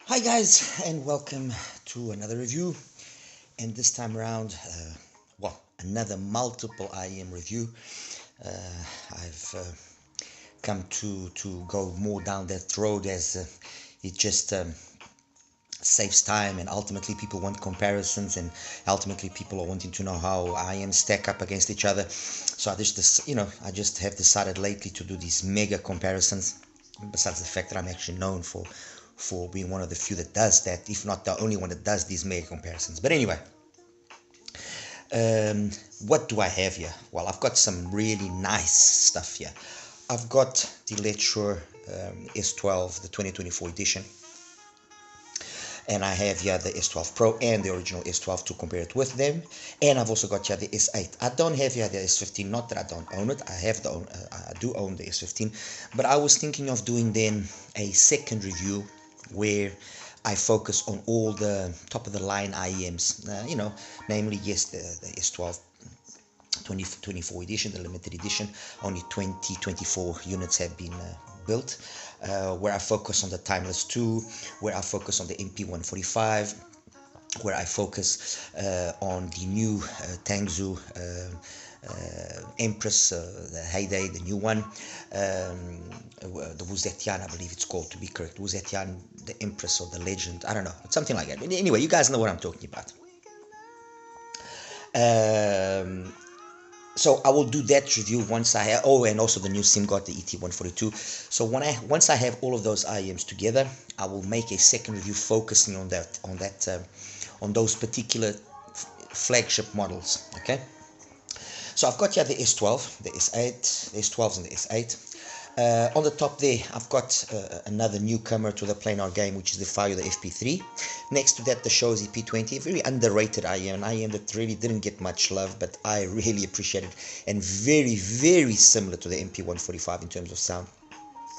Hi guys, and welcome to another review, and this time around, another multiple IEM review. I've come to go more down that road as it just saves time, and ultimately people want comparisons, and ultimately people are wanting to know how IEMs stack up against each other. So I just have decided lately to do these mega comparisons. Besides the fact that I'm actually known for being one of the few that does that, if not the only one that does these mega comparisons. But anyway, what do I have here? Well, I've got some really nice stuff here. I've got the Letshuoer S12, the 2024 edition, and I have here the S12 Pro and the original S12 to compare it with them. And I've also got here the S8. I don't have here the S15, not that I don't own it. I do own the S15, but I was thinking of doing then a second review where I focus on all the top of the line IEMs, namely, yes, the S12 2024 edition, the limited edition. Only 24 units have been built, where I focus on the Timeless 2, where I focus on the MP145, where I focus on the new Tangzu Empress, the Heyday, the new one, the Wuzetian, I believe it's called, to be correct, Wuzetian, the Empress or the Legend, I don't know, something like that. But anyway, you guys know what I'm talking about. So I will do that review once I have, and also the new Sgor, the ET142. So once I have all of those IEMs together, I will make a second review focusing on on those particular flagship models. Okay. So I've got here the S12, the S8, the S12s and the S8. On the top there, I've got another newcomer to the Planar game, which is the FiiO FP3. Next to that, the HZSOUND P20, a very underrated IEM, an IEM that really didn't get much love, but I really appreciate it, and very, very similar to the MP145 in terms of sound.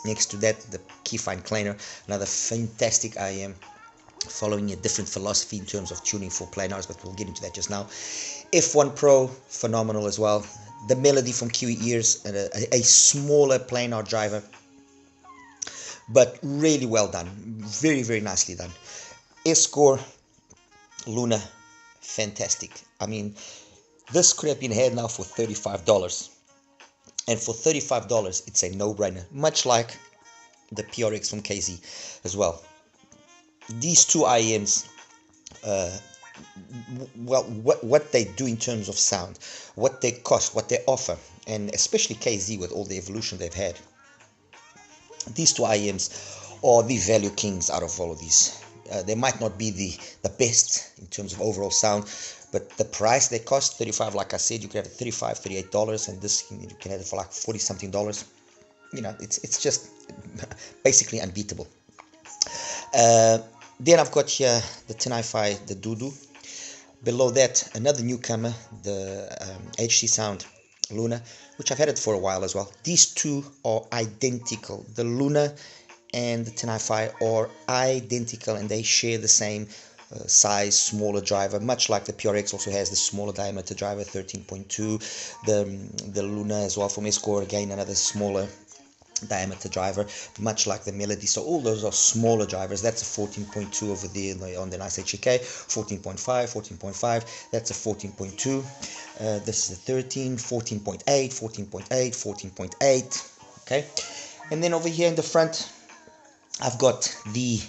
Next to that, the Keyfine Planar, another fantastic IEM, following a different philosophy in terms of tuning for planars, but we'll get into that just now. F1 Pro, phenomenal as well. The Melody from Kiwiears, a smaller planar driver, but really well done, very, very nicely done. Sgor Luna, fantastic. I mean, this could have been had now for $35, and for $35 it's a no-brainer, much like the PRX from KZ as well. These two IEMs, what they do in terms of sound, what they cost, what they offer, and especially KZ with all the evolution they've had, these two IEMs are the value kings out of all of these. They might not be the best in terms of overall sound, but the price they cost, 35, like I said, you can have it $35, $38, and this you can have it for like 40 something dollars. It's just basically unbeatable. Then I've got here the 10 HiFi, the Dudu. Below that, another newcomer, the HZSOUND Luna, which I've had it for a while as well. These two are identical. The Luna and the 10 HiFi are identical, and they share the same size, smaller driver, much like the PRX also has the smaller diameter driver, 13.2. The Luna as well from Sgor, again another smaller diameter driver, much like the Melody. So all those are smaller drivers. That's a 14.2 over there on the nice HK, 14.5, 14.5, that's a 14.2. This is a 13, 14.8, 14.8, 14.8. Okay, and then over here in the front, I've got the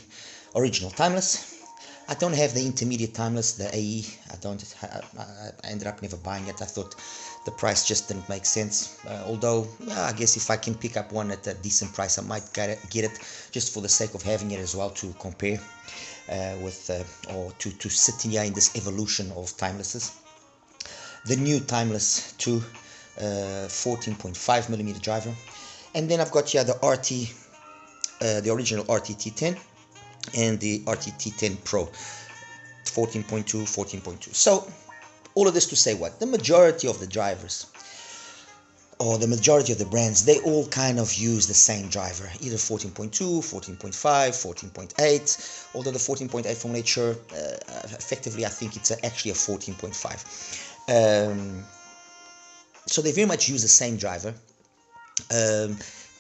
original Timeless. I don't have the intermediate Timeless, the AE. I ended up never buying it. I thought the price just didn't make sense. Although, I guess if I can pick up one at a decent price, I might get it just for the sake of having it as well to compare with, or to sit here in this evolution of Timelesses. The new Timeless 2, 14.5mm driver. And then I've got here the the original Artti T10 and the Artti T10 Pro, 14.2, 14.2. So all of this to say what? The majority of the drivers, or the majority of the brands, they all kind of use the same driver, either 14.2, 14.5, 14.8, although the 14.8 from Letshuoer, effectively I think it's actually a 14.5. So they very much use the same driver.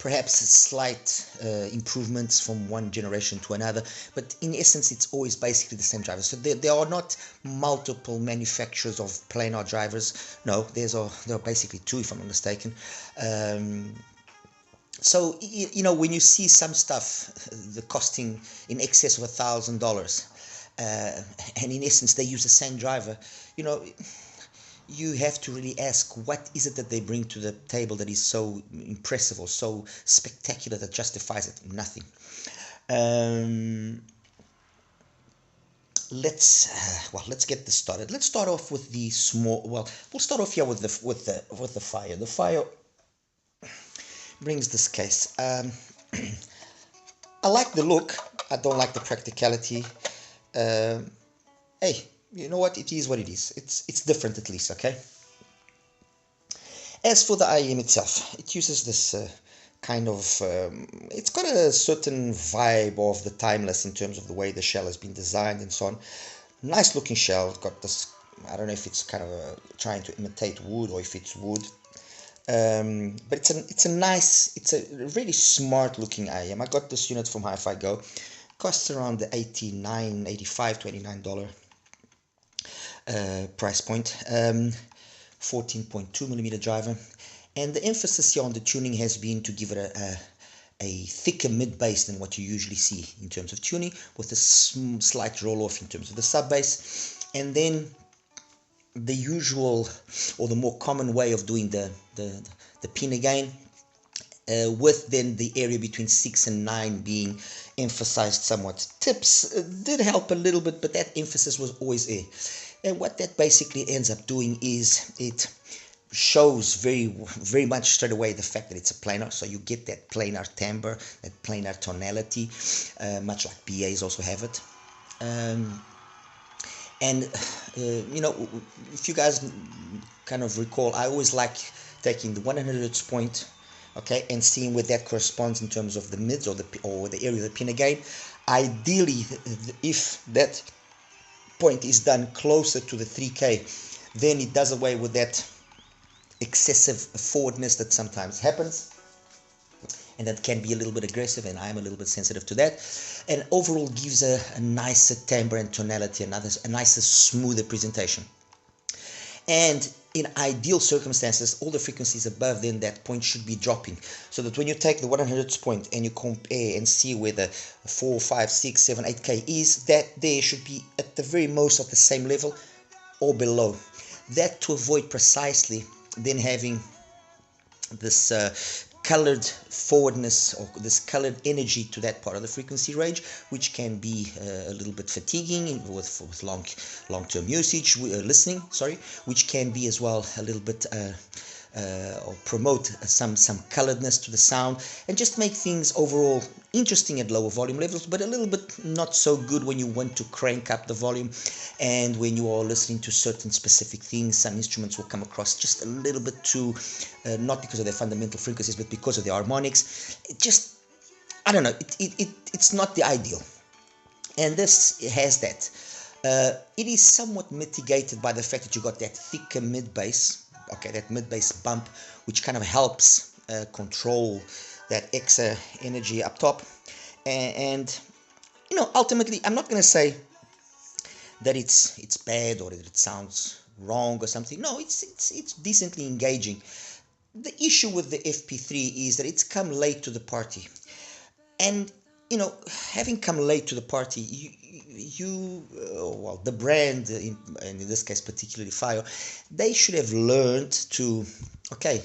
perhaps slight improvements from one generation to another, but in essence it's always basically the same driver. So there are not multiple manufacturers of planar drivers. No, there are basically two, if I'm not mistaken. So you know, when you see some stuff the costing in excess of $1,000, and in essence they use the same driver, you know, you have to really ask, what is it that they bring to the table that is so impressive or so spectacular that justifies it? Nothing. Let's get this started. Let's start off with the small. Well, we'll start off here with the FiiO. The FiiO brings this case. I like the look. I don't like the practicality. Hey, you know what? It is what it is. It's different, at least, okay? As for the IEM itself, it uses this kind of... it's got a certain vibe of the timeless in terms of the way the shell has been designed and so on. Nice looking shell. It's got this... I don't know if it's kind of trying to imitate wood or if it's wood. But it's a really smart looking IEM. I got this unit from HiFiGo. Costs around the $89, $85, $29 price point. 14.2 millimeter driver, and the emphasis here on the tuning has been to give it a thicker mid bass than what you usually see in terms of tuning, with a slight roll off in terms of the sub bass, and then the usual or the more common way of doing the pin again, with then the area between 6 and 9 being emphasized somewhat. Tips did help a little bit, but that emphasis was always there. And what that basically ends up doing is it shows very much straight away the fact that it's a planar. So you get that planar timbre, that planar tonality, much like BAs also have it. You know, if you guys kind of recall, I always like taking the 100 Hz point, okay, and seeing where that corresponds in terms of the mids or the area of the pin again. Ideally, if that point is done closer to the 3K, then it does away with that excessive forwardness that sometimes happens, and that can be a little bit aggressive, and I'm a little bit sensitive to that, and overall gives a nicer timbre and tonality, a nicer, smoother presentation. And in ideal circumstances, all the frequencies above then that point should be dropping, so that when you take the 100 Hz point and you compare and see where the 4, 5, 6, 7, 8K is, that there should be at the very most at the same level or below. That to avoid precisely then having this colored forwardness or this colored energy to that part of the frequency range, which can be a little bit fatiguing with long-term usage, listening, which can be as well a little bit or promote some coloredness to the sound, and just make things overall interesting at lower volume levels, but a little bit not so good when you want to crank up the volume, and when you are listening to certain specific things. Some instruments will come across just a little bit too, not because of their fundamental frequencies, but because of the harmonics. It just, I don't know, it's not the ideal, and this has that. It is somewhat mitigated by the fact that you got that thicker mid bass. Okay, that mid bass bump, which kind of helps control that extra energy up top, and you know, ultimately, I'm not going to say that it's bad or that it sounds wrong or something. No, it's decently engaging. The issue with the FP3 is that it's come late to the party, and you know, having come late to the party, well, the brand, and in this case particularly FiiO, they should have learned to, okay,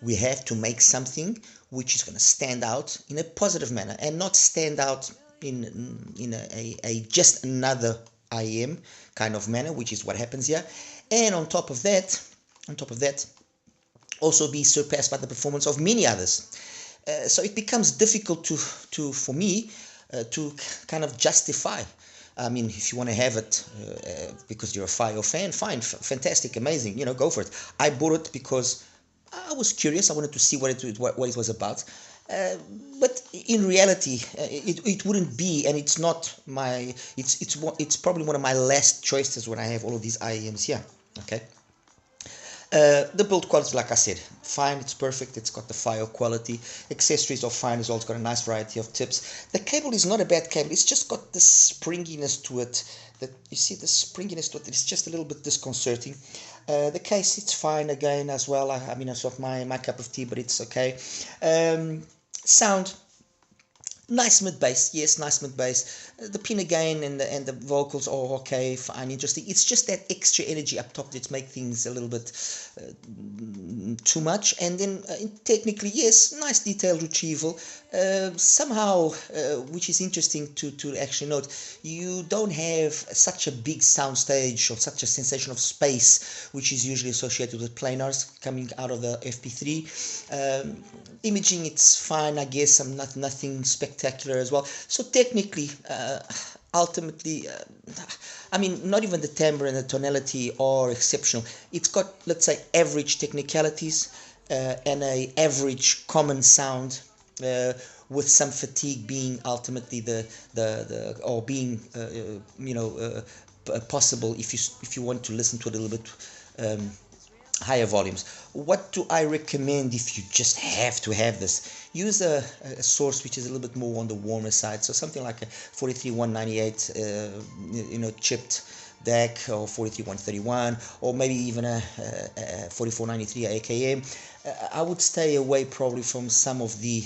we have to make something which is going to stand out in a positive manner, and not stand out in a just another IEM kind of manner, which is what happens here. And on top of that, also be surpassed by the performance of many others. So it becomes difficult for me to kind of justify. I mean, if you want to have it because you're a FiiO fan, fine, fantastic, amazing, you know, go for it. I bought it because I was curious. I wanted to see what it was about. But in reality, it wouldn't be, and it's not my. It's probably one of my last choices when I have all of these IEMs here. Okay. The build quality, like I said, fine, it's perfect, it's got the FiiO quality. Accessories are fine as well, it's got a nice variety of tips. The cable is not a bad cable, it's just got this springiness to it. That you see the springiness to it, it's just a little bit disconcerting. The case, it's fine again as well. I mean, it's not my cup of tea, but it's okay. Sound, nice mid bass, yes, nice mid bass. The pin again and the vocals are okay, fine, interesting. It's just that extra energy up top that make things a little bit too much. And then technically, yes, nice detailed retrieval. Somehow, which is interesting to actually note, you don't have such a big sound stage or such a sensation of space, which is usually associated with planars coming out of the FP3. Imaging, it's fine, I guess. Nothing spectacular as well. So technically, ultimately, I mean, not even the timbre and the tonality are exceptional. It's got, let's say, average technicalities and a average common sound, with some fatigue being ultimately possible if you want to listen to it a little bit higher volumes. What do I recommend if you just have to have this? Use a source which is a little bit more on the warmer side, so something like a 43198 chipped DAC, or 43131, or maybe even a 4493 AKM. I would stay away probably from some of the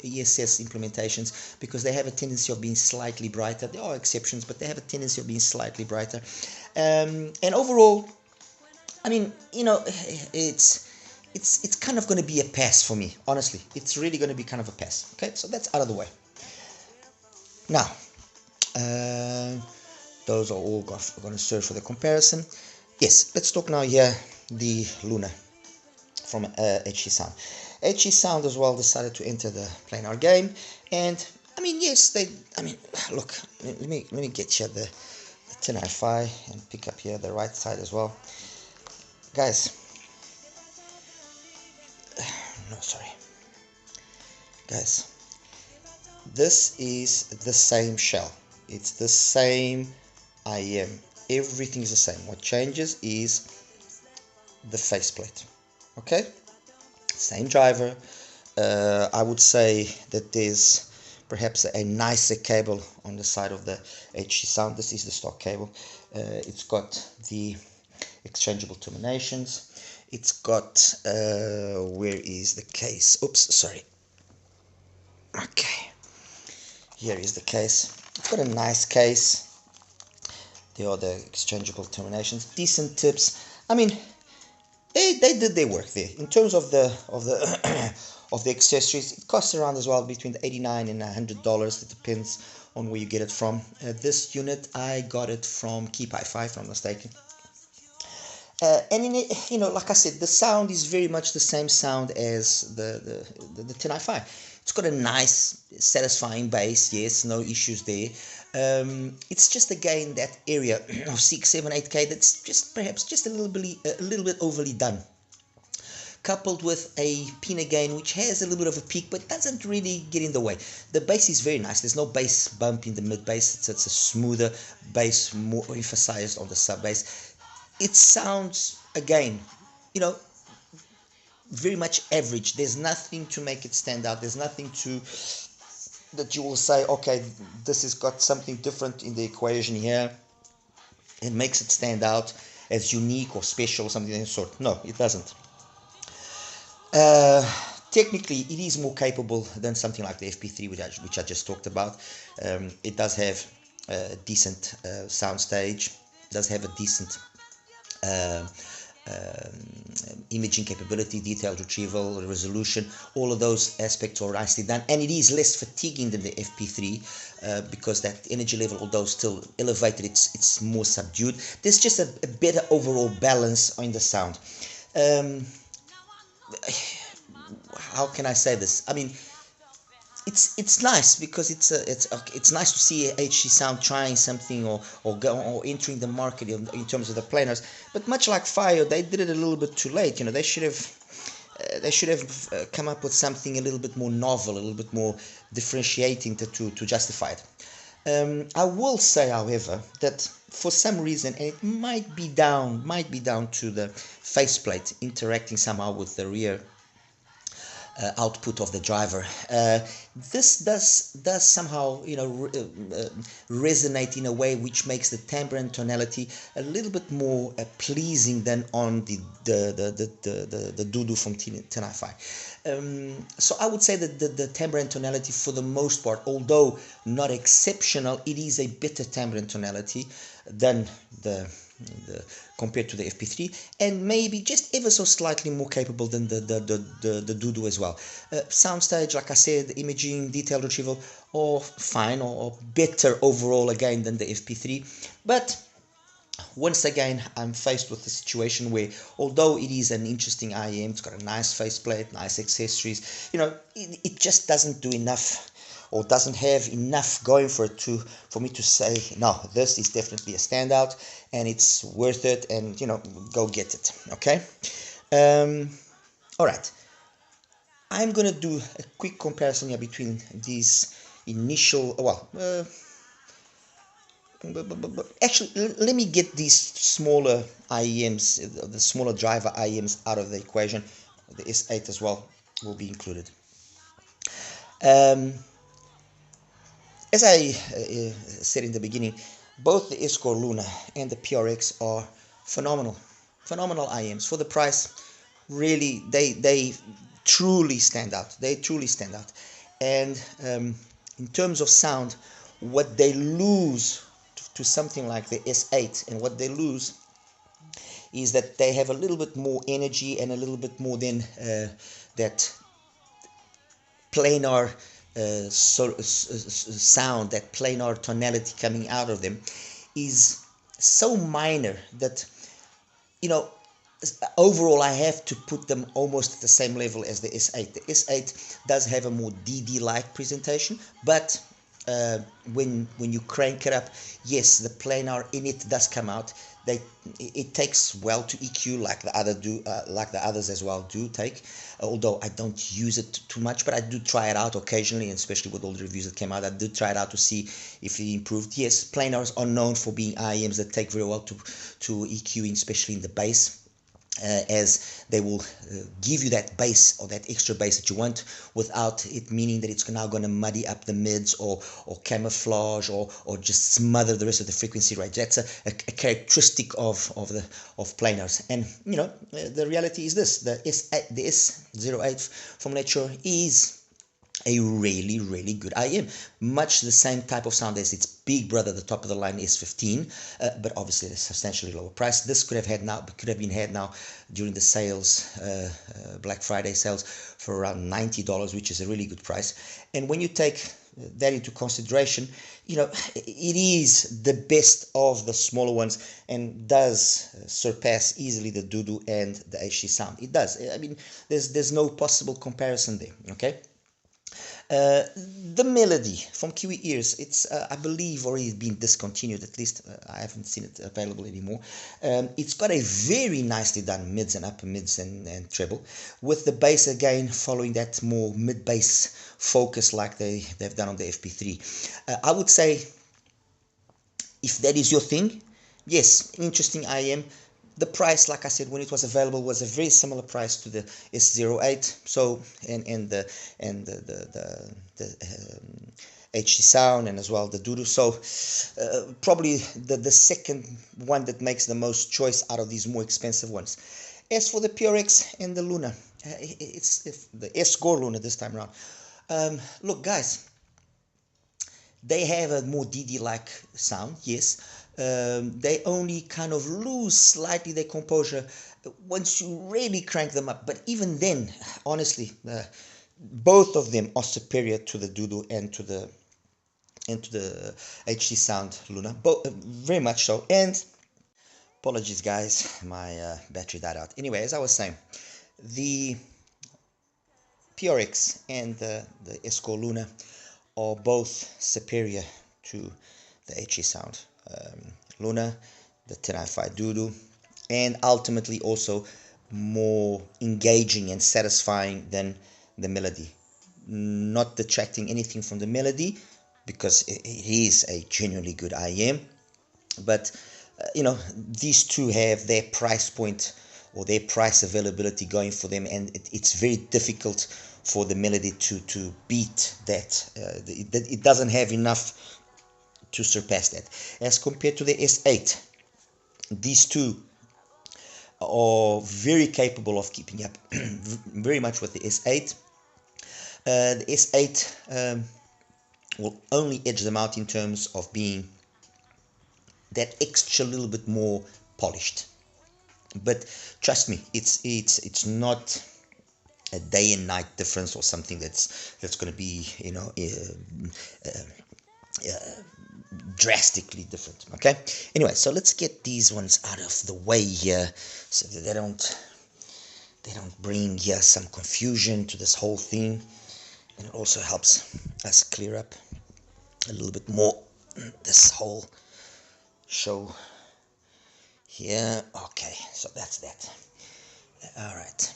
ESS implementations, because they have a tendency of being slightly brighter. There are exceptions, but they have a tendency of being slightly brighter. And overall, I mean, it's kind of going to be a pass for me, honestly. It's really going to be kind of a pass. Okay, so that's out of the way. Now, those are all going to serve for the comparison. Yes, let's talk now here the Luna from HZSOUND. HZSOUND as well decided to enter the Planar game, and I mean, yes, look, let me get here the tin HiFi and pick up here the right side as well. Guys, guys, this is the same shell. It's the same IEM. Everything is the same. What changes is the faceplate. Okay, same driver. I would say that there's perhaps a nicer cable on the side of the HZSOUND. This is the stock cable. It's got the exchangeable terminations. It's got where is the case? Oops, sorry. Okay, here is the case. It's got a nice case. There are the exchangeable terminations. Decent tips. I mean, they did their work there in terms of the of the accessories. It costs around as well between $89 and $100. It depends on where you get it from. This unit, I got it from Keep HiFi, if I'm not mistaken. And in it, like I said, the sound is very much the same sound as the 10 HiFi. It's got a nice, satisfying bass. Yes, no issues there. It's just again that area of 6, 7, 8K that's just perhaps just a little bit overly done. Coupled with a pin again, which has a little bit of a peak, but doesn't really get in the way. The bass is very nice. There's no bass bump in the mid bass. It's a smoother bass, more emphasized on the sub bass. It sounds, again, very much average. There's nothing to make it stand out. There's nothing that you will say, okay, this has got something different in the equation here. It makes it stand out as unique or special or something of the sort. No, it doesn't. Technically, it is more capable than something like the FP3, which I just talked about. It does have a decent sound stage. It does have a decent imaging capability, detailed retrieval, resolution. All of those aspects are nicely done, and it is less fatiguing than the FP3 because that energy level, although still elevated, it's more subdued. There's just a better overall balance on the sound. How can I say this? I mean, it's nice because it's nice to see HZSOUND trying something or entering the market in terms of the planars. But much like FiiO, they did it a little bit too late. They should have come up with something a little bit more novel, a little bit more differentiating to justify it. I will say, however, that for some reason, and it might be down to the faceplate interacting somehow with the rear output of the driver. This does somehow, you know, resonate in a way which makes the timbre and tonality a little bit more pleasing than on the Doodoo from T10 HiFi. So I would say that the timbre and tonality, for the most part, although not exceptional, it is a better timbre and tonality than the compared to the FP3, and maybe just ever so slightly more capable than the Doodoo as well. Soundstage, like I said, imaging, detail retrieval, or fine, or better overall again than the FP3. But once again, I'm faced with a situation where, although it is an interesting IEM, it's got a nice faceplate, nice accessories, you know, it just doesn't do enough, or doesn't have enough going for it for me to say, no, this is definitely a standout and it's worth it, and, you know, go get it. Okay. All right, I'm gonna do a quick comparison here between these initial, actually, let me get these smaller IEMs, the smaller driver IEMs, out of the equation. The S8 as well will be included. As I said in the beginning, both the Sgor Luna and the PRX are phenomenal IEMs. For the price, really, they truly stand out. They truly stand out. And in terms of sound, what they lose to something like the S8, and what they lose is that they have a little bit more energy and a little bit more than that planar sound, that planar tonality coming out of them is so minor that, you know, overall I have to put them almost at the same level as the S8. The S8 does have a more DD-like presentation, but when you crank it up, yes, the planar in it does come out. It takes well to EQ, like the others as well do take. Although I don't use it too much, but I do try it out occasionally, and especially with all the reviews that came out, I did try it out to see if it improved. Yes, planars are known for being IEMs that take very well to EQing, especially in the bass. As they will give you that bass, or that extra bass that you want, without it meaning that it's now going to muddy up the mids, or camouflage, or just smother the rest of the frequency range. That's a characteristic of planars. And, you know, the reality is this: the S08 from Letshuoer is a really good IEM, much the same type of sound as its big brother, the top of the line S15, but obviously at a substantially lower price. This could have been had now during the sales, Black Friday sales, for around $90, which is a really good price. And when you take that into consideration, you know, it is the best of the smaller ones, and does surpass easily the Doodoo and the HZSOUND. It does. I mean, there's no possible comparison there. Okay. The Melody from Kiwiears, it's I believe already been discontinued. At least I haven't seen it available anymore. It's got a very nicely done mids and upper mids and treble, with the bass again following that more mid bass focus like they've done on the FP3. I would say, if that is your thing, yes, interesting IEM. The price, like I said, when it was available, was a very similar price to the S08. So and the HZSOUND, and as well the Doodoo. So probably the second one that makes the most choice out of these more expensive ones. As for the PRX and the Luna, it's the Sgor Luna this time around. Look, guys, they have a more DD-like sound, yes. They only kind of lose slightly their composure once you really crank them up. But even then, honestly, both of them are superior to the Doodoo and to the HZSOUND Luna. Very much so. And apologies, guys, my battery died out. Anyway, as I was saying, the PRX and the Sgor Luna are both superior to the HZSOUND Luna, the T10 HiFi Doodoo, and ultimately also more engaging and satisfying than the Melody. Not detracting anything from the Melody, because it is a genuinely good IEM, But you know, these two have their price point or their price availability going for them, and it's very difficult for the Melody to beat that. It doesn't have enough to surpass that. As compared to the S8, these two are very capable of keeping up very much with the S8. The S8 will only edge them out in terms of being that extra little bit more polished. But trust me, it's not a day and night difference or something that's going to be, you know, drastically different. Okay, anyway, so let's get these ones out of the way here so that they don't bring here some confusion to this whole thing, and it also helps us clear up a little bit more this whole show here. Okay, so that's that. All right.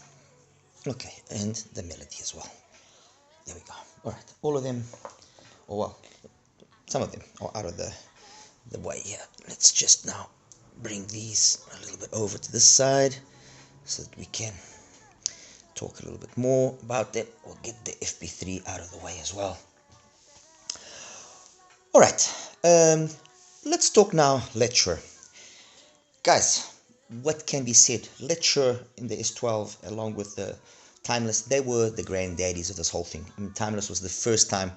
Okay, and the Melody as well. There we go. All right, all of them, or well, some of them are out of the way here. Let's just now bring these a little bit over to this side so that we can talk a little bit more about them. We'll get the FP3 out of the way as well. All right, let's talk now Letshuoer. Guys, what can be said? Letshuoer in the S12 along with the Timeless, they were the granddaddies of this whole thing. I mean, Timeless was the first time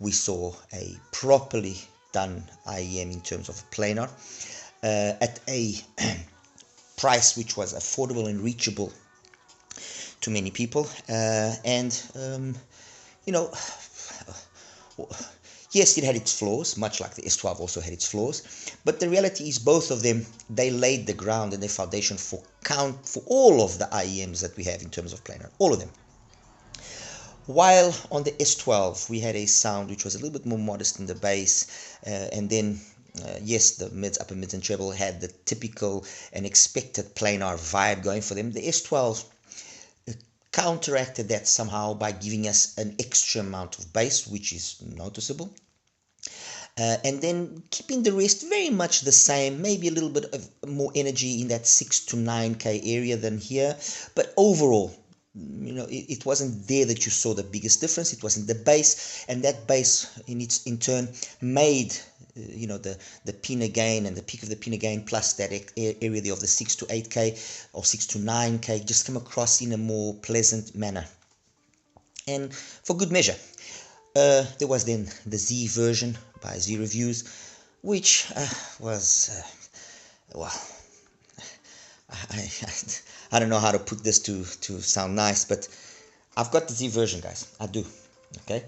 we saw a properly done IEM in terms of a planar at a price which was affordable and reachable to many people, you know, yes, it had its flaws, much like the S12 also had its flaws, but the reality is both of them, they laid the ground and the foundation for all of the IEMs that we have in terms of planar, all of them. While on the S12 we had a sound which was a little bit more modest in the bass, and then yes, the mids, upper mids and treble had the typical and expected planar vibe going for them. The S12 counteracted that somehow by giving us an extra amount of bass, which is noticeable, and then keeping the rest very much the same, maybe a little bit of more energy in that 6 to 9K area than here, but overall, you know, it wasn't there that you saw the biggest difference. It wasn't the bass, and that bass in turn made you know, the pinna gain and the peak of the pinna gain plus that area there of the 6 to 8K or 6 to 9K just come across in a more pleasant manner. And for good measure, there was then the Z version by Z Reviews, which was, well, I don't know how to put this to sound nice, but I've got the Z version, guys. I do. Okay.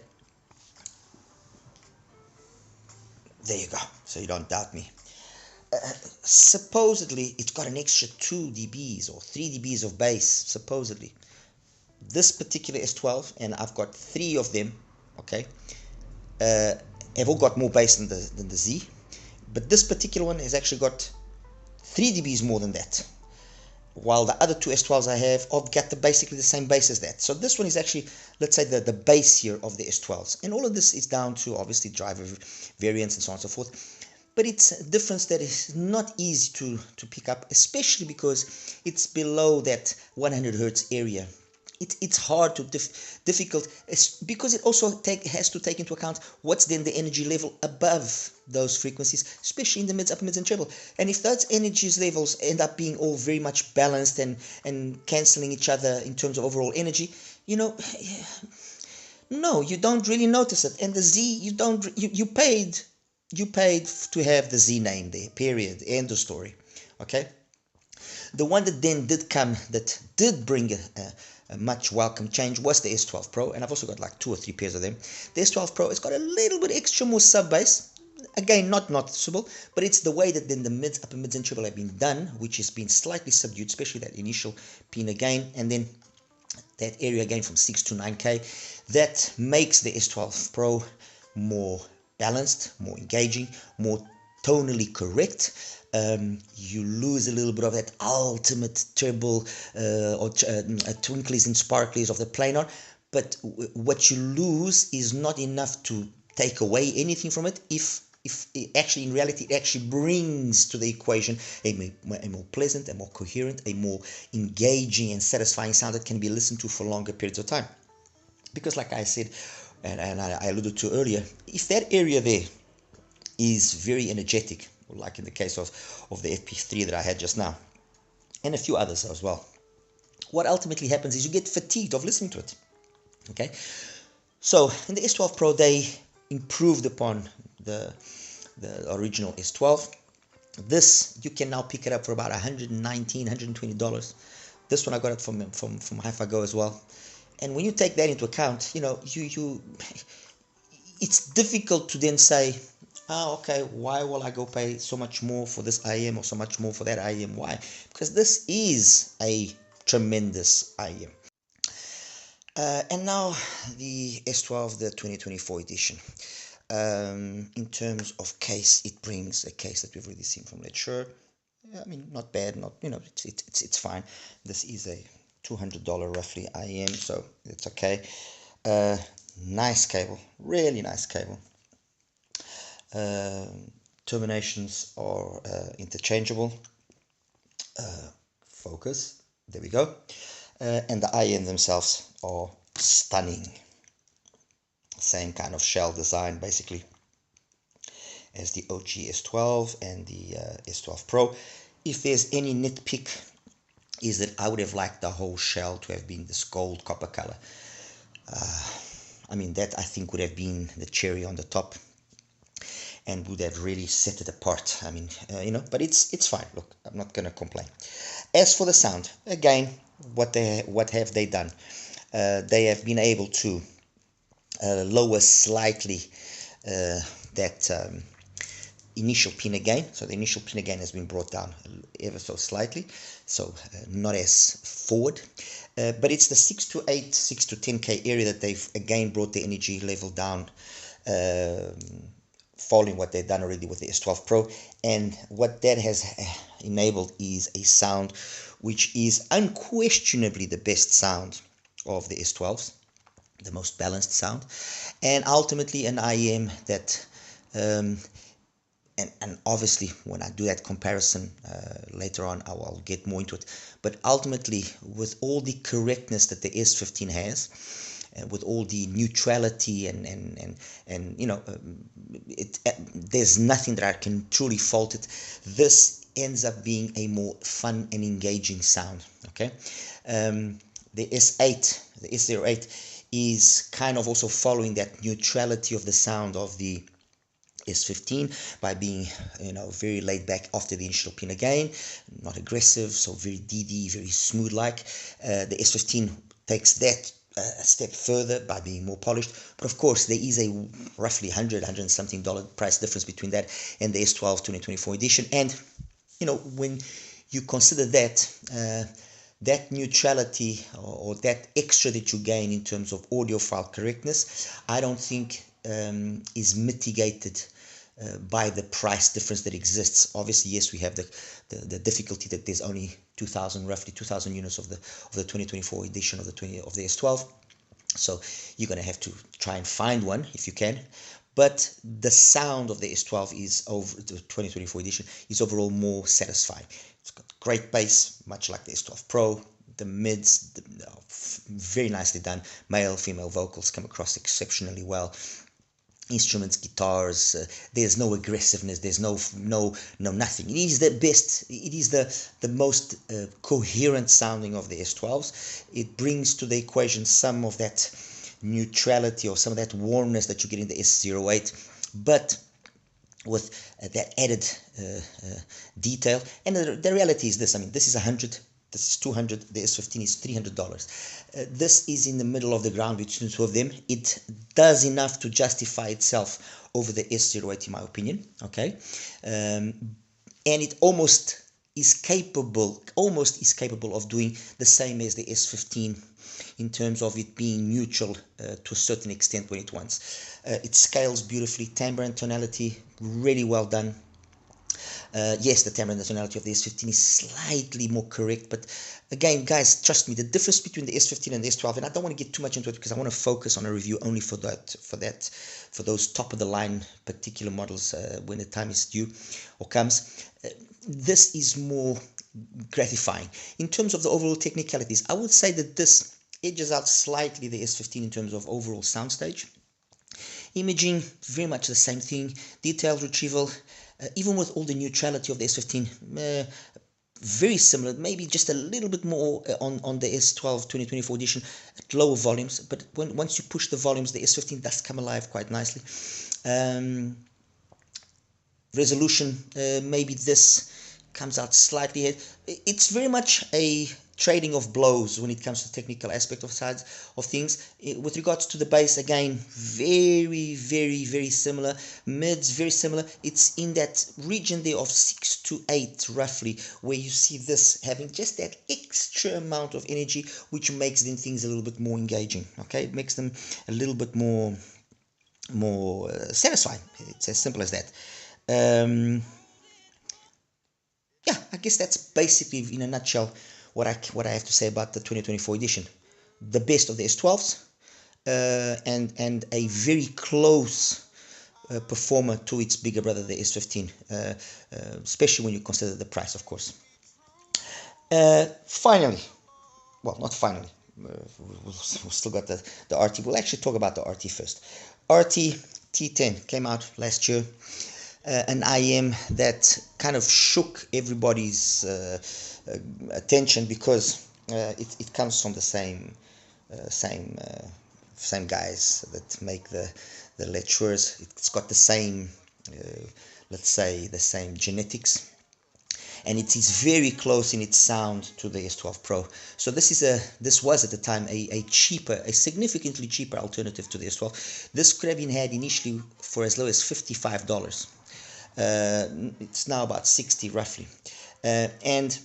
There you go, so you don't doubt me. Supposedly, it's got an extra 2 dBs or 3 dBs of bass, supposedly. This particular S12, and I've got 3 of them, okay, have all got more bass than the Z, but this particular one has actually got 3 dBs more than that, while the other 2 S12s I have got basically the same bass as that. So this one is actually, let's say, the bass here of the S12s. And all of this is down to, obviously, driver variants and so on and so forth. But it's a difference that is not easy to pick up, especially because it's below that 100 Hertz area. It's hard to difficult, because it also has to take into account what's then the energy level above those frequencies, especially in the mids, upper mids and treble. And if those energy levels end up being all very much balanced and cancelling each other in terms of overall energy, you know, no, you don't really notice it. And the Z, you paid to have the Z name there, period, end of story. Okay. The one that then did come, that did bring a much welcome change, was the S12 Pro, and I've also got like 2 or 3 pairs of them. The S12 Pro has got a little bit extra more sub bass, again not noticeable, but it's the way that then the mids, upper mids and treble have been done, which has been slightly subdued, especially that initial pinna gain, and then that area gain from 6 to 9K, that makes the S12 Pro more balanced, more engaging, more tonally correct. You lose a little bit of that ultimate treble or twinklies and sparklies of the planar, but what you lose is not enough to take away anything from it if if it actually, in reality, it actually brings to the equation a more pleasant, a more coherent, a more engaging and satisfying sound that can be listened to for longer periods of time. Because like I said, and I alluded to earlier, if that area there is very energetic, like in the case of the FP3 that I had just now, and a few others as well, what ultimately happens is you get fatigued of listening to it. Okay, so in the S12 Pro, they improved upon the original S12. This, you can now pick it up for about $119, $120. This one I got it from HiFiGo as well. And when you take that into account, you know, it's difficult to then say, oh, okay, why will I go pay so much more for this IEM or so much more for that IEM? Why? Because this is a tremendous IEM. And now the S12, the 2024 edition. In terms of case, it brings a case that we've already seen from Letshuoer. I mean, not bad, not, you know, it's fine. This is a $200 roughly IEM, so it's okay. Nice cable, really nice cable. Terminations are interchangeable. Focus, there we go. And the IEM themselves are stunning. Same kind of shell design basically as the OG S12 and the S12 Pro. If there's any nitpick, is that I would have liked the whole shell to have been this gold copper color. I mean, that I think would have been the cherry on the top and would have really set it apart. I mean, you know, but it's fine. Look, I'm not going to complain. As for the sound, again, what have they done? They have been able to lower slightly that initial pinna gain. So the initial pinna gain has been brought down ever so slightly, so not as forward. But it's the 6 to 8, 6 to 10K area that they've again brought the energy level down, following what they've done already with the S12 Pro. And what that has enabled is a sound which is unquestionably the best sound of the S12s, the most balanced sound, and ultimately an IEM that and obviously when I do that comparison later on, I'll get more into it, but ultimately with all the correctness that the S15 has, with all the neutrality and you know, there's nothing that I can truly fault it. This ends up being a more fun and engaging sound. Okay, the S8, the S08 is kind of also following that neutrality of the sound of the S15 by being, you know, very laid back after the initial pin again, not aggressive, so very DD, very smooth like. The S15 takes that a step further by being more polished, but of course there is a roughly $100 something price difference between that and the S12 2024 edition. And you know, when you consider that that neutrality or that extra that you gain in terms of audiophile correctness, I don't think is mitigated by the price difference that exists. Obviously, yes, we have the difficulty that there's only roughly 2,000 units of the 2024 edition of the S12, so you're going to have to try and find one if you can. But the sound of the S12 is over the 2024 edition is overall more satisfying. It's got great bass, much like the S12 Pro. The mids, very nicely done. Male, female vocals come across exceptionally well. Instruments, guitars, there's no aggressiveness, there's no nothing. It is the best, it is the most coherent sounding of the S12s. It brings to the equation some of that neutrality or some of that warmness that you get in the S08, but with that added detail. And the reality is this, I mean, this is 100, this is 200, the S15 is $300. This is in the middle of the ground between the two of them. It does enough to justify itself over the S08 in my opinion, okay? And it almost is capable of doing the same as the S15 in terms of it being neutral to a certain extent when it wants. It scales beautifully, timbre and tonality, really well done. Yes, the timbre and the tonality of the S15 is slightly more correct, but again, guys, trust me, the difference between the S15 and the S12, and I don't want to get too much into it because I want to focus on a review only for those top of the line particular models when the time is due or comes. This is more gratifying. In terms of the overall technicalities, I would say that this edges out slightly the S15 in terms of overall soundstage. Imaging, very much the same thing. Detailed retrieval, even with all the neutrality of the S15, very similar, maybe just a little bit more on the S12 2024 edition at lower volumes, but once you push the volumes, the S15 does come alive quite nicely. Resolution, maybe this comes out slightly ahead. It's very much a trading of blows when it comes to technical aspect of sides of things. With regards to the bass, again, very, very, very similar. Mids, very similar. It's in that region there of 6 to 8 roughly, where you see this having just that extra amount of energy, which makes then things a little bit more engaging. Okay, it makes them a little bit more satisfying. It's as simple as that. Yeah, I guess that's basically in a nutshell what I have to say about the 2024 edition. The best of the S12s, and a very close performer to its bigger brother, the S15, especially when you consider the price, of course. Finally, well, not finally, we've still got the Artti. We'll actually talk about the Artti first. Artti T10 came out last year. An IEM that kind of shook everybody's attention because it comes from the same guys that make the Letshuoers. It's got the same, let's say, the same genetics, and it is very close in its sound to the S12 Pro. So this was at the time a significantly cheaper alternative to the S12. This could have been had initially for as low as $55. It's now about 60 roughly, and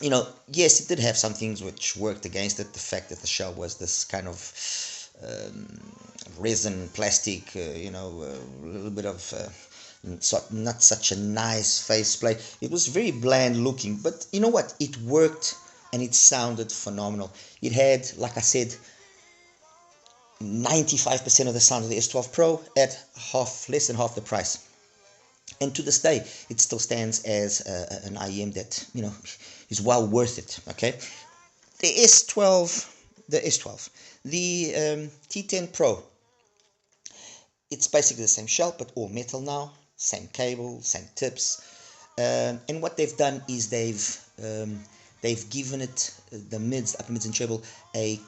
you know, yes, it did have some things which worked against it. The fact that the shell was this kind of resin plastic, you know, a little bit of not such a nice faceplate. It was very bland looking, but you know what, it worked and it sounded phenomenal. It had, like I said, 95% of the sound of the S12 Pro at less than half the price. And to this day, it still stands as an IEM that, you know, is well worth it. Okay, the S12, the T10 Pro, it's basically the same shell, but all metal now, same cable, same tips. And what they've done is they've given it the mids, upper mids, and treble a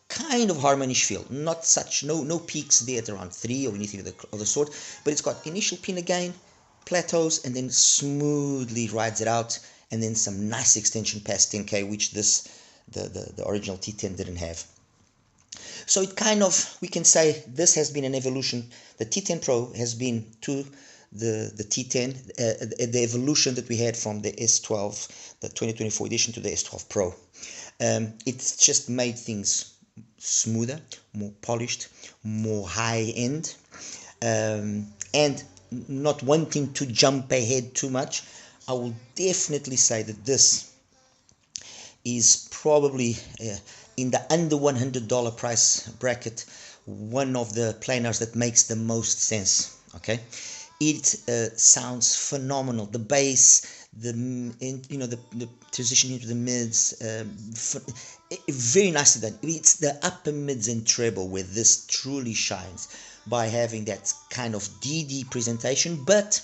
kind of harmonish feel. Not such, no peaks there at around 3 or anything of the sort, but it's got initial pinna gain, plateaus, and then smoothly rides it out, and then some nice extension past 10k, which the original T10 didn't have. So it kind of, we can say this has been an evolution. The T10 Pro has been to the T10, the evolution that we had from the S12, the 2024 edition, to the S12 Pro. It's just made things smoother, more polished, more high end, and not wanting to jump ahead too much, I will definitely say that this is probably in the under $100 price bracket, one of the planars that makes the most sense. Okay, it sounds phenomenal. The bass, the transition into the mids, very nicely done. It's the upper mids and treble where this truly shines, by having that kind of DD presentation. But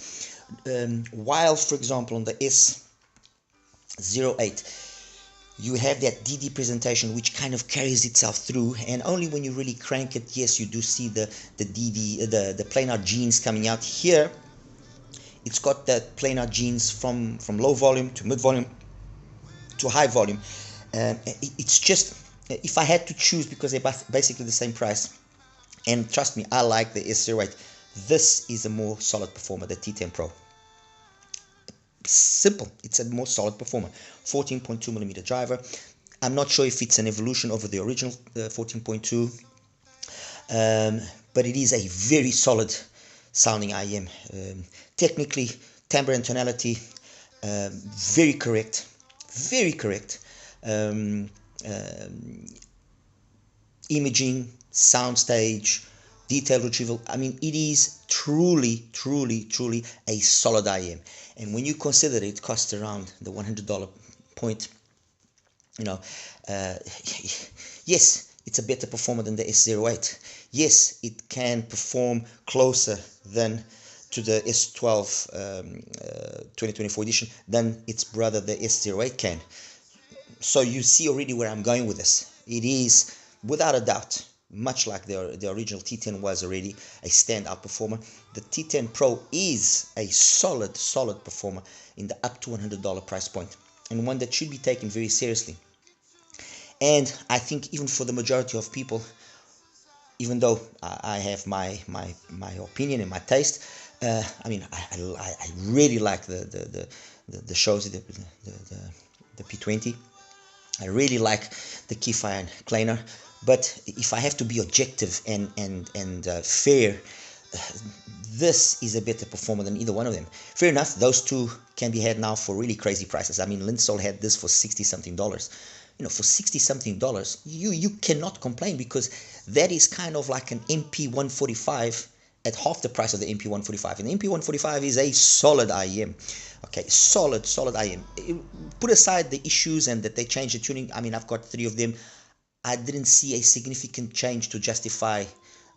while, for example, on the S08, you have that DD presentation which kind of carries itself through, and only when you really crank it, yes, you do see the DD, the planar genes coming out. Here, it's got that planar genes from low volume to mid volume to high volume. It's just, if I had to choose, because they're basically the same price, and trust me, I like the S08. This is a more solid performer, the T10 Pro. Simple, it's a more solid performer. 14.2mm driver. I'm not sure if it's an evolution over the original 14.2, but it is a very solid sounding IEM. Technically timbre and tonality, very correct, very correct. Imaging, soundstage, detail retrieval. I mean, it is truly, truly, truly a solid IEM. And when you consider it costs around the $100 point, you know, yes, it's a better performer than the S08. Yes, it can perform closer than to the S12 2024 edition than its brother, the S08 can. So you see already where I'm going with this. It is, without a doubt, much like the original T10 was already a standout performer. The T10 Pro is a solid performer in the up to $100 price point, and one that should be taken very seriously. And I think even for the majority of people, even though I have my opinion and my taste, I mean, I really like the shows, the P20. I really like the HiFi and Planar, but if I have to be objective and fair, this is a better performer than either one of them. Fair enough, those two can be had now for really crazy prices. I mean, Linsoul had this for $60-something. You know, for $60-something, you cannot complain, because that is kind of like an MP145 at half the price of the MP145. And the MP145 is a solid IEM. Okay, solid IEM. Put aside the issues and that they changed the tuning. I mean, I've got 3 of them. I didn't see a significant change to justify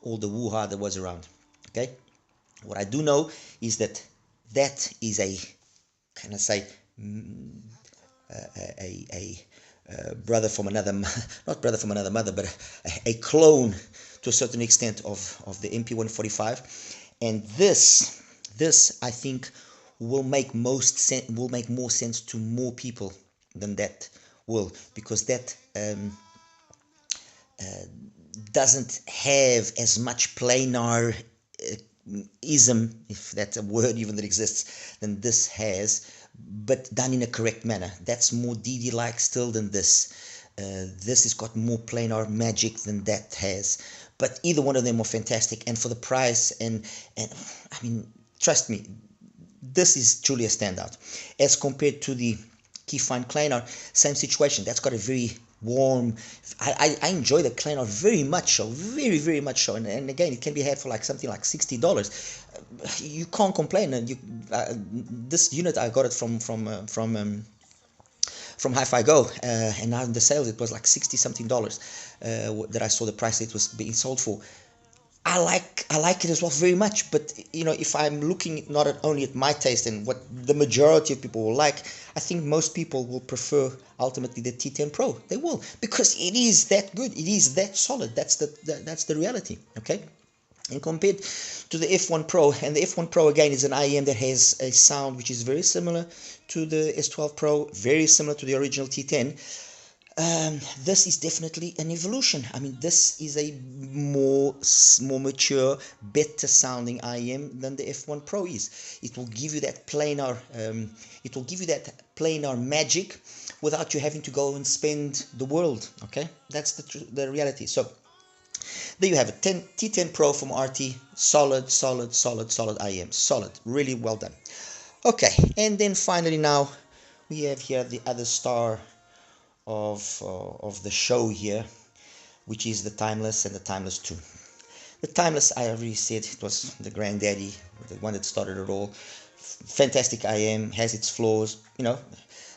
all the woo-ha that was around. Okay, what I do know is that is a, can I say, brother from another, not brother from another mother, but a clone to a certain extent of the MP145. And this I think will make more sense to more people than that will, because that doesn't have as much planar ism, if that's a word even that exists, than this has, but done in a correct manner. That's more DD-like still than this. This has got more planar magic than that has. But either one of them are fantastic, and for the price, and I mean, trust me, this is truly a standout. As compared to the HiFi and Planar, same situation. That's got a very warm, I enjoy the Planar very much so, very much so, and again, it can be had for like something like $60. You can't complain. And this unit, I got it from HiFiGo, and now in the sales it was like $60-something that I saw the price it was being sold for. I like it as well very much, but you know, if I'm looking not only at my taste and what the majority of people will like, I think most people will prefer ultimately the T10 Pro. They will, because it is that good, it is that solid. That's the reality. Okay. And compared to the F1 Pro, and the F1 Pro again is an IEM that has a sound which is very similar to the S12 Pro, very similar to the original T10. This is definitely an evolution. I mean, this is a more mature, better sounding IEM than the F1 Pro is. It will give you that planar, magic without you having to go and spend the world. Okay, that's the reality. So there you have it. T10 Pro from Artti. Solid IEM. Solid. Really well done. Okay, and then finally now we have here the other star of the show here, which is the Timeless and the Timeless 2. The Timeless, I already said, it was the granddaddy, the one that started it all. Fantastic IEM, has its flaws, you know.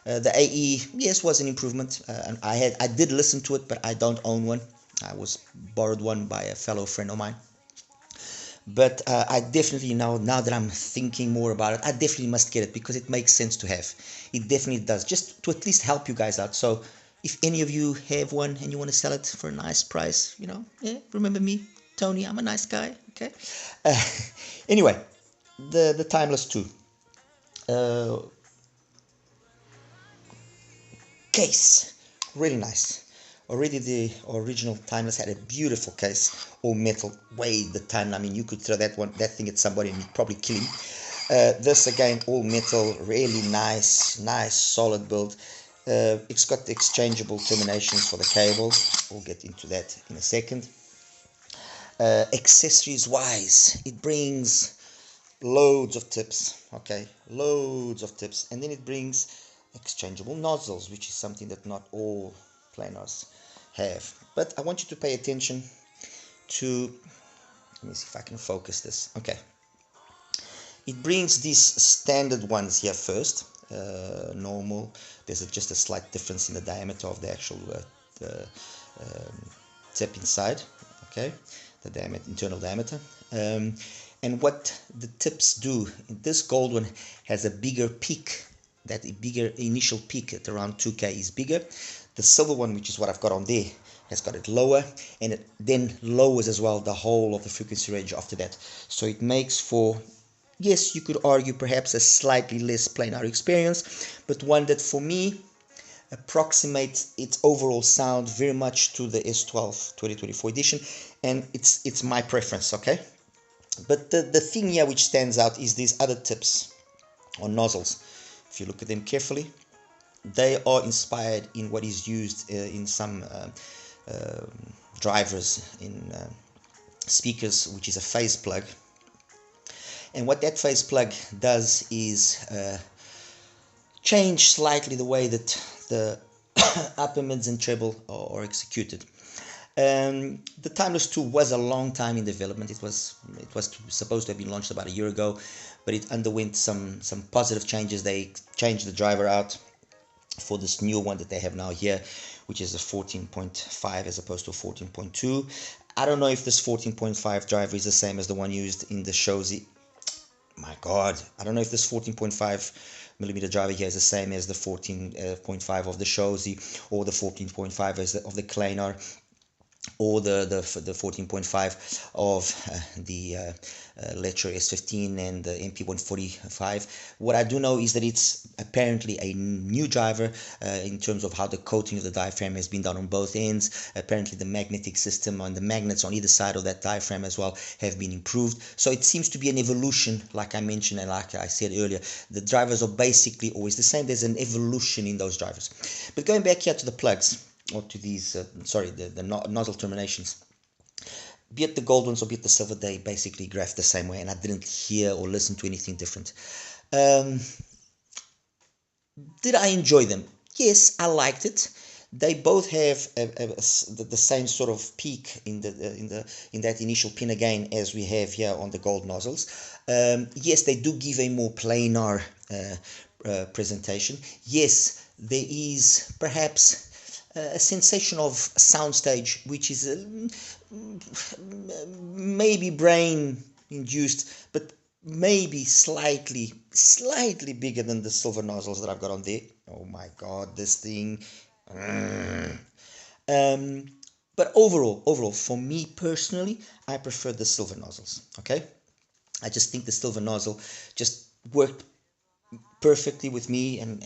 The AE, yes, was an improvement. I did listen to it, but I don't own one. I was borrowed one by a fellow friend of mine. But I definitely, now that I'm thinking more about it, I definitely must get it, because it makes sense to have. It definitely does, just to at least help you guys out. So if any of you have one and you want to sell it for a nice price, you know, yeah, remember me, Tony, I'm a nice guy, okay? Anyway, the Timeless 2. Case, really nice. Already the original Timeless had a beautiful case, all metal, weighed the ton. I mean, you could throw that thing at somebody and you'd probably kill him. This again, all metal, really nice, solid build. It's got the exchangeable terminations for the cable. We'll get into that in a second. Accessories wise, it brings loads of tips, okay, loads of tips, and then it brings exchangeable nozzles, which is something that not all planars have. But I want you to pay attention to, let me see if I can focus this. Okay, it brings these standard ones here first, normal. There's just a slight difference in the diameter of the actual tip inside, okay, the diameter, internal diameter. And what the tips do, this gold one has a bigger peak, that bigger initial peak at around 2K is bigger. The silver one, which is what I've got on there, has got it lower, and it then lowers as well the whole of the frequency range after that. So it makes for, yes, you could argue perhaps a slightly less planar experience, but one that for me approximates its overall sound very much to the S12 2024 edition, and it's my preference, okay? But the thing here which stands out is these other tips on nozzles. If you look at them carefully, they are inspired in what is used in some drivers in speakers, which is a phase plug. And what that phase plug does is change slightly the way that the upper mids and treble are executed. The Timeless 2 was a long time in development. It was supposed to have been launched about a year ago, but it underwent some positive changes. They changed the driver out for this new one that they have now here, which is a 14.5 as opposed to a 14.2. I don't know if this 14.5 driver is the same as the one used in the Shozy. My God, I don't know if this 14.5 millimeter driver here is the same as the 14.5 of the Shozy, or the 14.5 as of the Planar, or the 14.5 of the Letshuoer S15 and the MP145. What I do know is that it's apparently a new driver in terms of how the coating of the diaphragm has been done on both ends. Apparently the magnetic system and the magnets on either side of that diaphragm as well have been improved. So it seems to be an evolution, like I mentioned and like I said earlier. The drivers are basically always the same. There's an evolution in those drivers. But going back here to the plugs, or to these, the nozzle terminations, be it the gold ones or be it the silver, they basically graph the same way, and I didn't hear or listen to anything different. Did I enjoy them? Yes, I liked it. They both have the same sort of peak in that initial pin again as we have here on the gold nozzles. Yes, they do give a more planar presentation. Yes, there is perhaps a sensation of soundstage which is maybe brain induced, but maybe slightly bigger than the silver nozzles that I've got on there. Oh my God, this thing. But overall, for me personally, I prefer the silver nozzles. Okay, I just think the silver nozzle just worked perfectly with me, and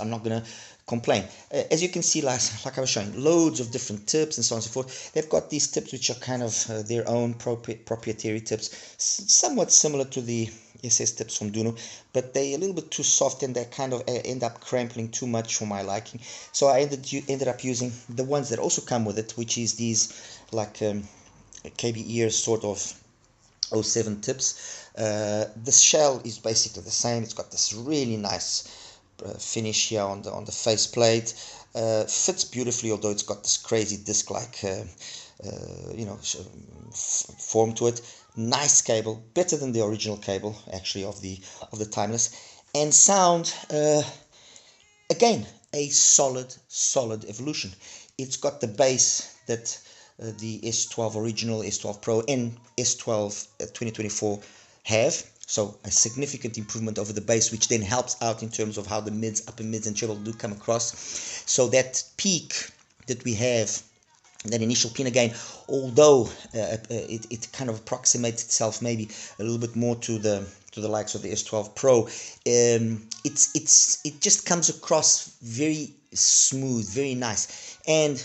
I'm not gonna complain. As you can see, like I was showing, loads of different tips and so on and so forth. They've got these tips which are kind of their own proprietary tips, somewhat similar to the SS tips from Duno, but they're a little bit too soft, and they kind of end up crampling too much for my liking. So I ended up using the ones that also come with it, which is these like Kiwiears sort of 07 tips. The shell is basically the same. It's got this really nice finish here on the face plate. Fits beautifully, although it's got this crazy disc-like form to it. Nice cable, better than the original cable actually of the Timeless. And sound, again, a solid evolution. It's got the bass that the S12 original, S12 Pro and S12 2024 have. So a significant improvement over the bass, which then helps out in terms of how the mids, upper mids and treble do come across. So that peak that we have, that initial pin again, although it kind of approximates itself maybe a little bit more to the likes of the S12 Pro, it just comes across very smooth, very nice, and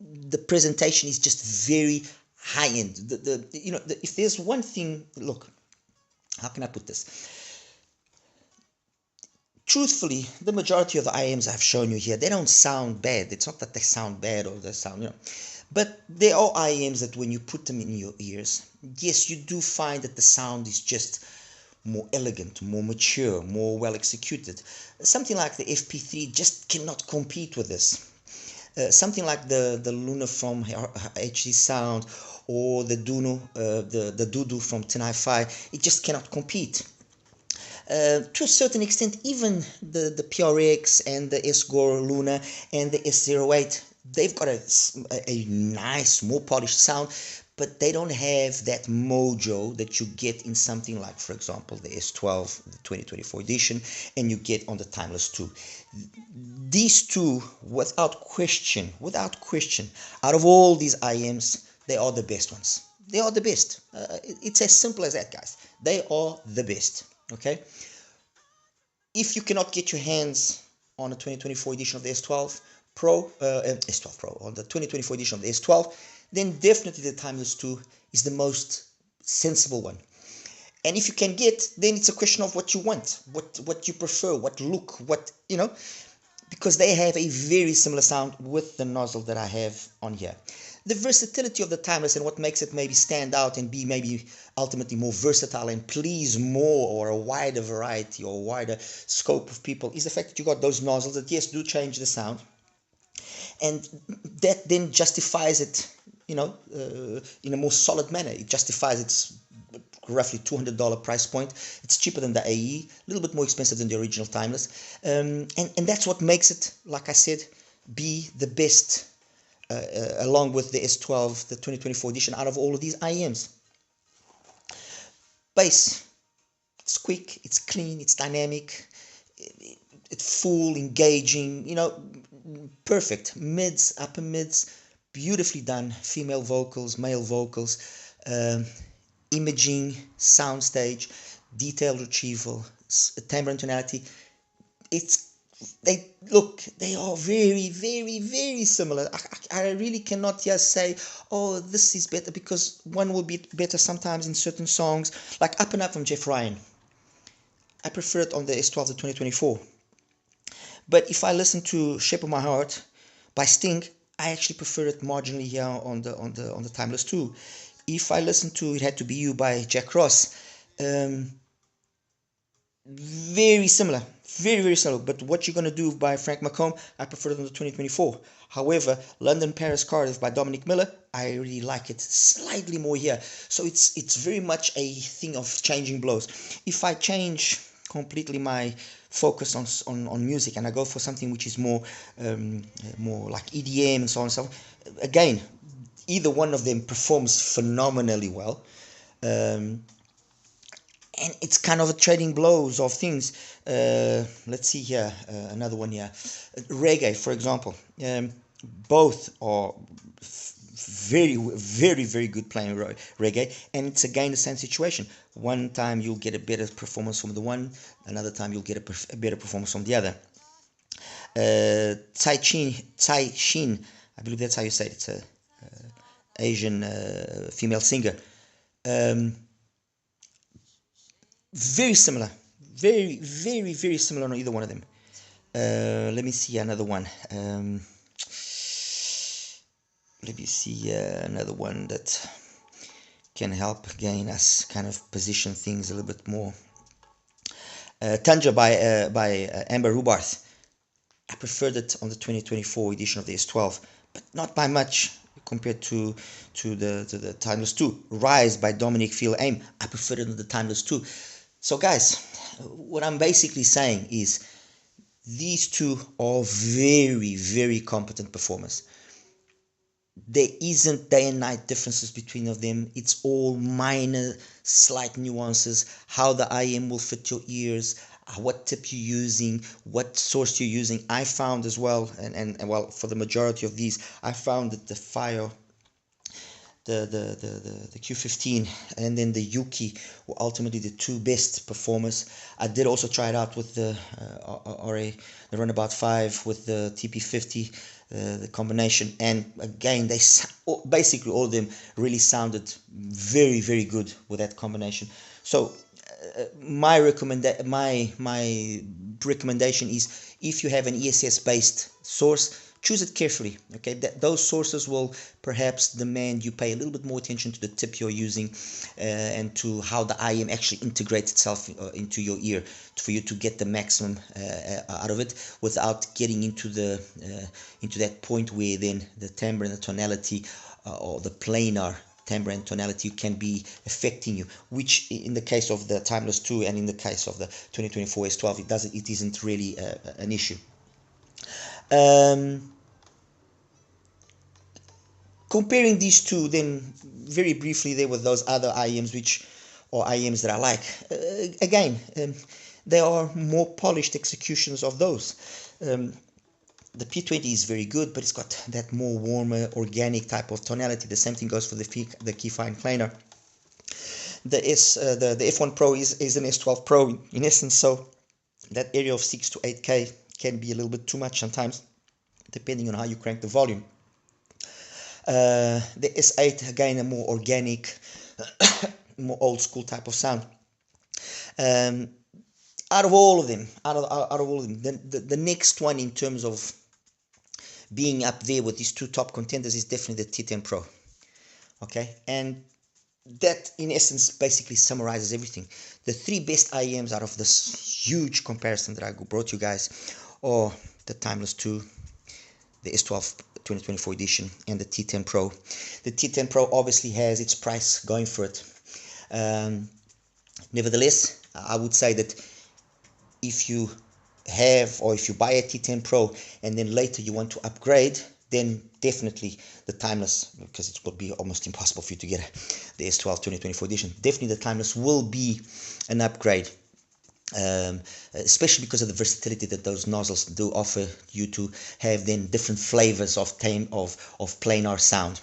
the presentation is just very high end. If there's one thing, look, how can I put this? Truthfully, the majority of the IEMs I've shown you here, they don't sound bad. It's not that they sound bad or they sound, But there are IEMs that when you put them in your ears, yes, you do find that the sound is just more elegant, more mature, more well executed. Something like the FP3 just cannot compete with this. Something like the Luna from HZSOUND or the Dudu from 10 HiFi, it just cannot compete. To a certain extent, even the PRX and the Sgor Luna and the S08, they've got a nice, more polished sound, but they don't have that mojo that you get in something like, for example, the S12, the 2024 edition, and you get on the Timeless 2. These two, without question, out of all these IEMs, they are the best ones. They are the best. It's as simple as that, guys. They are the best. Okay. If you cannot get your hands on the 2024 edition of the S12 Pro, S12 Pro, on the 2024 edition of the S12, then definitely the Timeless 2 is the most sensible one. And if you can get, then it's a question of what you want, what you prefer, what look, what, you know, because they have a very similar sound with the nozzle that I have on here. The versatility of the Timeless and what makes it maybe stand out and be maybe ultimately more versatile and please more or a wider variety or a wider scope of people is the fact that you got those nozzles that, yes, do change the sound. And that then justifies it, you know, in a more solid manner. It justifies its roughly $200 price point. It's cheaper than the AE, a little bit more expensive than the original Timeless. And that's what makes it, like I said, be the best, along with the S12, the 2024 edition, out of all of these IEMs. Bass, it's quick, it's clean, it's dynamic, it's full, engaging, you know, perfect. Mids, upper mids, beautifully done. Female vocals, male vocals, imaging, soundstage, detailed retrieval, timbre and tonality. They are very, very, very similar. I really cannot just say, oh, this is better, because one will be better sometimes in certain songs, like Up and Up from Jeff Ryan. I prefer it on the S12 the 2024. But if I listen to Shape of My Heart by Sting, I actually prefer it marginally here on the Timeless 2. If I listen to It Had to Be You by Jack Ross, very similar, very, very similar. But what you're going to do by Frank McComb, I prefer it on the 2024. However, London, Paris, Cardiff by Dominic Miller, I really like it slightly more here. So it's very much a thing of changing blows. If I change completely my focus on music and I go for something which is more like EDM and so on and so on, again, either one of them performs phenomenally well. And it's kind of a trading blows of things. Let's see here, another one here. Reggae, for example. Both are very, very, very good playing reggae. And it's again the same situation. One time you'll get a better performance from the one. Another time you'll get a better performance from the other. Tai Shin, I believe that's how you say it. It's a Asian female singer. Very similar, very, very, very similar on either one of them. Let me see another one. Let me see another one that can help again us kind of position things a little bit more. Tanja by Amber Rubarth. I preferred it on the 2024 edition of the S12, but not by much compared to the Timeless 2. Rise by Dominic Feel-Aim. I preferred it on the Timeless 2. So guys, what I'm basically saying is these two are very, very competent performers. There isn't day and night differences between of them. It's all minor, slight nuances, how the IEM will fit your ears, what tip you're using, what source you're using. I found as well, and well, for the majority of these, I found that the FiiO, the Q15 and then the Yuki were ultimately the two best performers. I did also try it out with the the Runabout 5 with the TP50, the combination, and again they basically all of them really sounded very, very good with that combination. So my recommendation is, if you have an ESS based source, choose it carefully. Okay, those sources will perhaps demand you pay a little bit more attention to the tip you're using and to how the IEM actually integrates itself into your ear for you to get the maximum out of it without getting into that point where then the timbre and the tonality or the planar timbre and tonality can be affecting you, which in the case of the Timeless 2 and in the case of the 2024 S12 it isn't really an issue. Comparing these two, then very briefly there were those other IEMs IEMs that I like. Again, they are more polished executions of those. The P20 is very good, but it's got that more warmer, organic type of tonality. The same thing goes for the HiFi and Planar. The F1 Pro is an S12 Pro in essence, so that area of 6 to 8K can be a little bit too much sometimes, depending on how you crank the volume. The S8, again, a more organic, more old school type of sound. Out of all of them, the next one in terms of being up there with these two top contenders is definitely the T10 Pro. Okay, and that in essence basically summarizes everything. The three best IEMs out of this huge comparison that I brought you guys are the Timeless 2, the S12 2024 edition, and the T10 Pro. The T10 Pro obviously has its price going for it. Nevertheless, I would say that if you buy a T10 Pro and then later you want to upgrade, then definitely the Timeless, because it will be almost impossible for you to get the S12 2024 edition. Definitely the Timeless will be an upgrade, especially because of the versatility that those nozzles do offer you to have then different flavors of planar sound.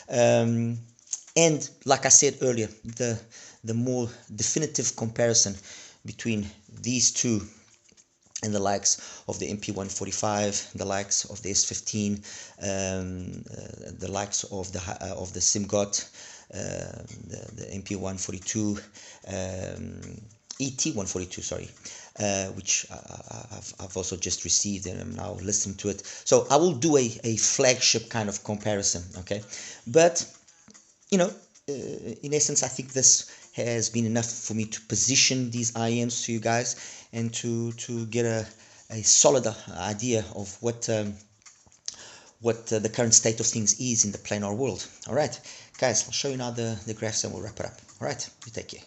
And like I said earlier, the more definitive comparison between these two and the likes of the MP145, the likes of the S15, the likes of the Sgor, the MP142, ET142, sorry, which I've also just received and I'm now listening to it. So I will do a flagship kind of comparison, okay? But, you know, in essence, I think this has been enough for me to position these IEMs to you guys and to get a solid idea of what the current state of things is in the planar world. All right, guys, I'll show you now the graphs and we'll wrap it up. All right, you take care.